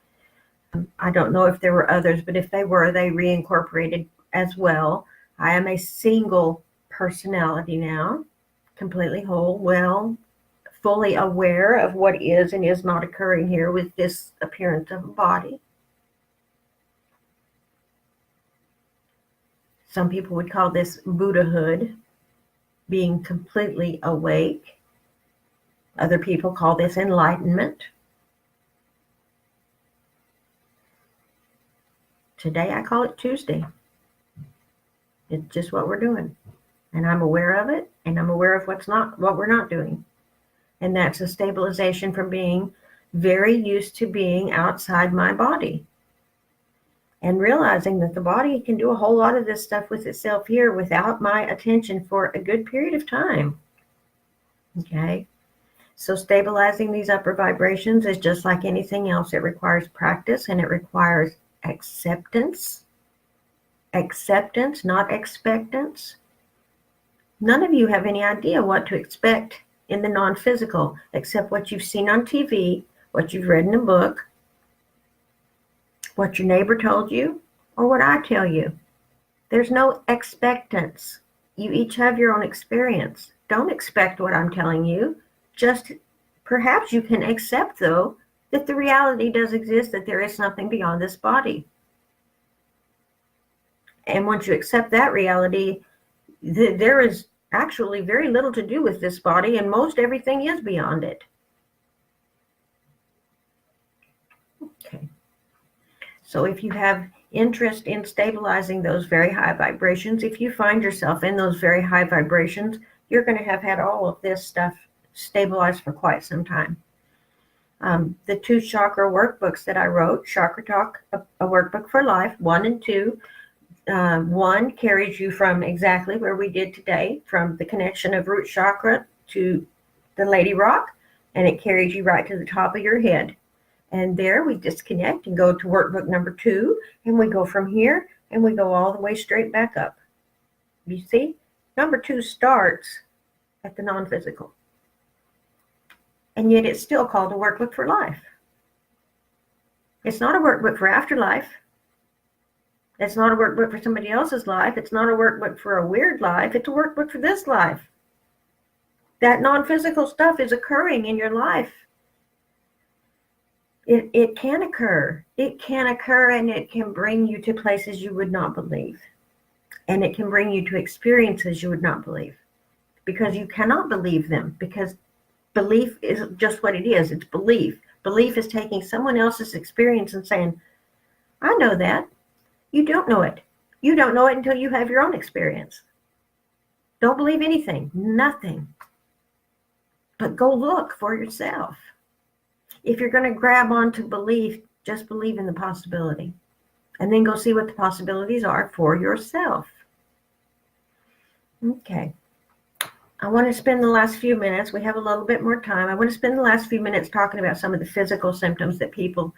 I don't know if there were others, but if they were, they reincorporated as well. I am a single personality now, completely whole, well, fully aware of what is and is not occurring here with this appearance of a body. Some people would call this Buddhahood, being completely awake. Other people call this enlightenment. Today I call it Tuesday. It's just what we're doing. And I'm aware of it, and I'm aware of what we're not doing. And that's a stabilization from being very used to being outside my body. And realizing that the body can do a whole lot of this stuff with itself here without my attention for a good period of time. Okay? So stabilizing these upper vibrations is just like anything else. It requires practice and it requires acceptance. Acceptance, not expectance. None of you have any idea what to expect in the non-physical, except what you've seen on TV, what you've read in a book, what your neighbor told you, or what I tell you. There's no expectance. You each have your own experience. Don't expect what I'm telling you. Just perhaps you can accept, though, that the reality does exist, that there is something beyond this body. And once you accept that reality, there is actually very little to do with this body, and most everything is beyond it. Okay. So if you have interest in stabilizing those very high vibrations, if you find yourself in those very high vibrations, you're going to have had all of this stuff stabilized for quite some time. The 2 chakra workbooks that I wrote, Chakra Talk, a workbook for life, 1 and 2. 1 carries you from exactly where we did today, from the connection of root chakra to the Lady Rock, and it carries you right to the top of your head. And there we disconnect and go to workbook number 2, and we go from here and we go all the way straight back up. You see, number 2 starts at the non-physical. And yet it's still called a workbook for life. It's not a workbook for afterlife. It's not a workbook for somebody else's life. It's not a workbook for a weird life. It's a workbook for this life. That non-physical stuff is occurring in your life. It can occur. It can occur, and it can bring you to places you would not believe. And it can bring you to experiences you would not believe. Because you cannot believe them. Because belief is just what it is. It's belief. Belief is taking someone else's experience and saying, I know that. You don't know it. You don't know it until you have your own experience. Don't believe anything. Nothing. But go look for yourself. If you're going to grab onto belief, just believe in the possibility. And then go see what the possibilities are for yourself. Okay. I want to spend the last few minutes, we have a little bit more time. I want to spend the last few minutes talking about some of the physical symptoms that people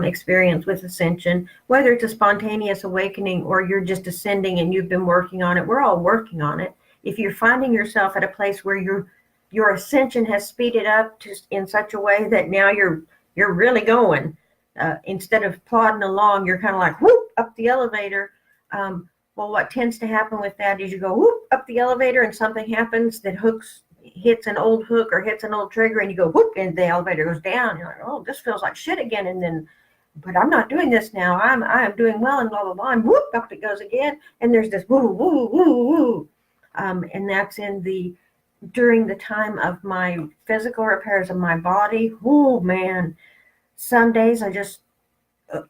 experience with Ascension, whether it's a spontaneous awakening or you're just ascending and you've been working on it. We're all working on it. If you're finding yourself at a place where your ascension has speeded up in such a way that now you're really going, instead of plodding along, you're kind of like whoop up the elevator. Well, what tends to happen with that is you go whoop up the elevator and something happens that hooks hits an old hook or hits an old trigger, and you go whoop, and the elevator goes down. You're like, oh, this feels like shit again. And then, but I'm not doing this now. I'm doing well, and blah blah blah. And whoop, up it goes again. And there's this woo woo woo woo. And that's during the time of my physical repairs of my body. Oh man, some days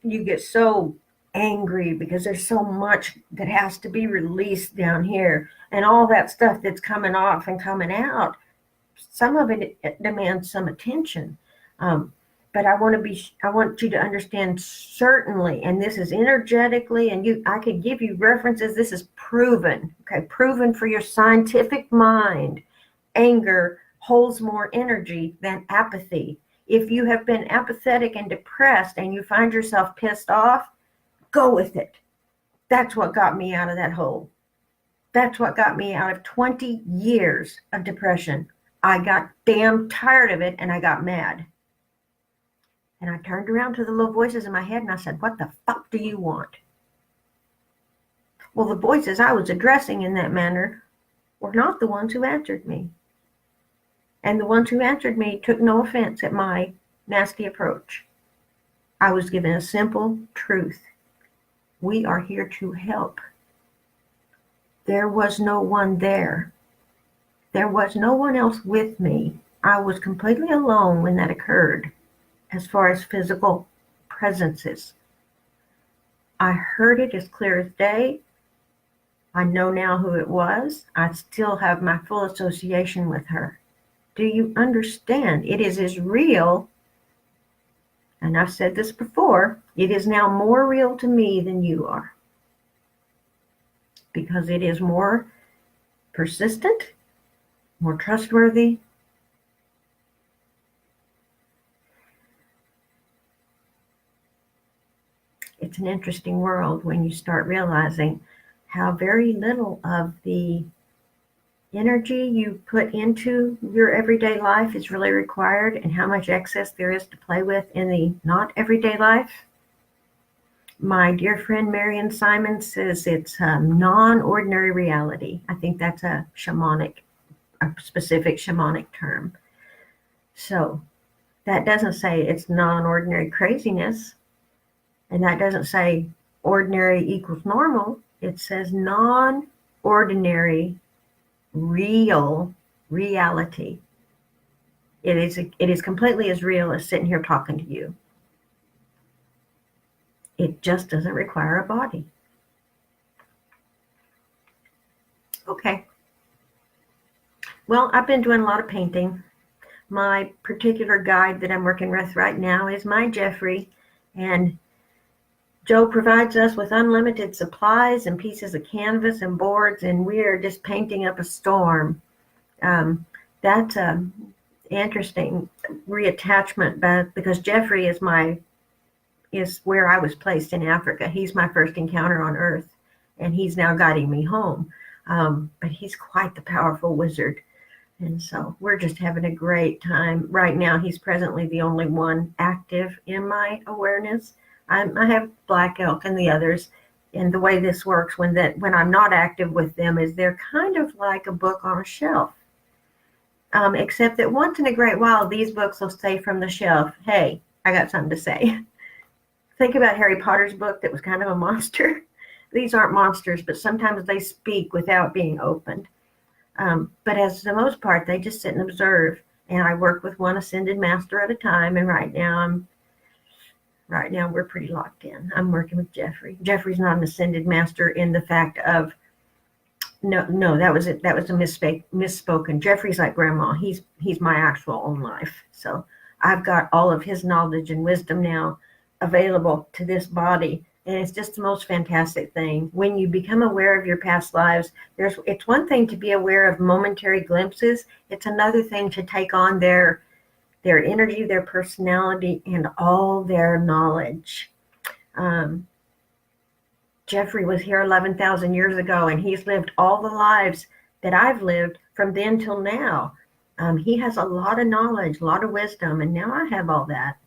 you get so angry because there's so much that has to be released down here, and all that stuff that's coming off and coming out. Some of it demands some attention. But I want you to understand, certainly, and this is energetically, and I could give you references. This is proven, okay, proven for your scientific mind. Anger holds more energy than apathy. If you have been apathetic and depressed and you find yourself pissed off, go with it. That's what got me out of that hole. That's what got me out of 20 years of depression. I got damn tired of it, and I got mad. And I turned around to the little voices in my head and I said, what the fuck do you want? Well, the voices I was addressing in that manner were not the ones who answered me. And the ones who answered me took no offense at my nasty approach. I was given a simple truth. We are here to help. There was no one there. There was no one else with me. I was completely alone when that occurred. As far as physical presences, I heard it as clear as day. I know now who it was. I still have my full association with her. Do you understand? It is as real, and I've said this before, it is now more real to me than you are. Because it is more persistent, more trustworthy. It's an interesting world when you start realizing how very little of the energy you put into your everyday life is really required, and how much excess there is to play with in the not everyday life. My dear friend Marion Simon says it's non-ordinary reality. I think that's a specific shamanic term. So that doesn't say it's non-ordinary craziness. And that doesn't say ordinary equals normal. It says non-ordinary real reality. It is completely as real as sitting here talking to you. It just doesn't require a body. Okay. Well, I've been doing a lot of painting. My particular guide that I'm working with right now is my Jeffrey, and Joe provides us with unlimited supplies and pieces of canvas and boards, and we are just painting up a storm. That's an interesting reattachment, because Jeffrey is where I was placed in Africa. He's my first encounter on Earth, and he's now guiding me home. But he's quite the powerful wizard. And so we're just having a great time. Right now, he's presently the only one active in my awareness. I have Black Elk and the others, and the way this works when I'm not active with them is they're kind of like a book on a shelf, except that once in a great while these books will say from the shelf, hey, I got something to say. Think about Harry Potter's book that was kind of a monster. These aren't monsters, but sometimes they speak without being opened. But as the most part, they just sit and observe, and I work with one ascended master at a time, and right now we're pretty locked in. I'm working with Jeffrey. Jeffrey's not an ascended master in the fact of, no, that was it. That was a misspoken. Jeffrey's like grandma. He's my actual own life. So I've got all of his knowledge and wisdom now available to this body. And it's just the most fantastic thing. When you become aware of your past lives, it's one thing to be aware of momentary glimpses. It's another thing to take on their energy, their personality, and all their knowledge. Jeffrey was here 11,000 years ago, and he's lived all the lives that I've lived from then till now. He has a lot of knowledge, a lot of wisdom, and now I have all that.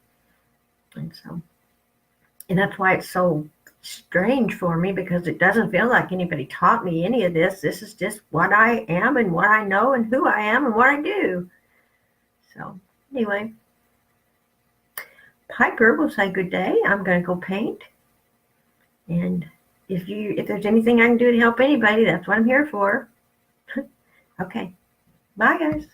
And that's why it's so strange for me because it doesn't feel like anybody taught me any of this. This is just what I am and what I know and who I am and what I do. So anyway, Piper will say good day. I'm going to go paint. And if there's anything I can do to help anybody, that's what I'm here for. Okay. Bye, guys.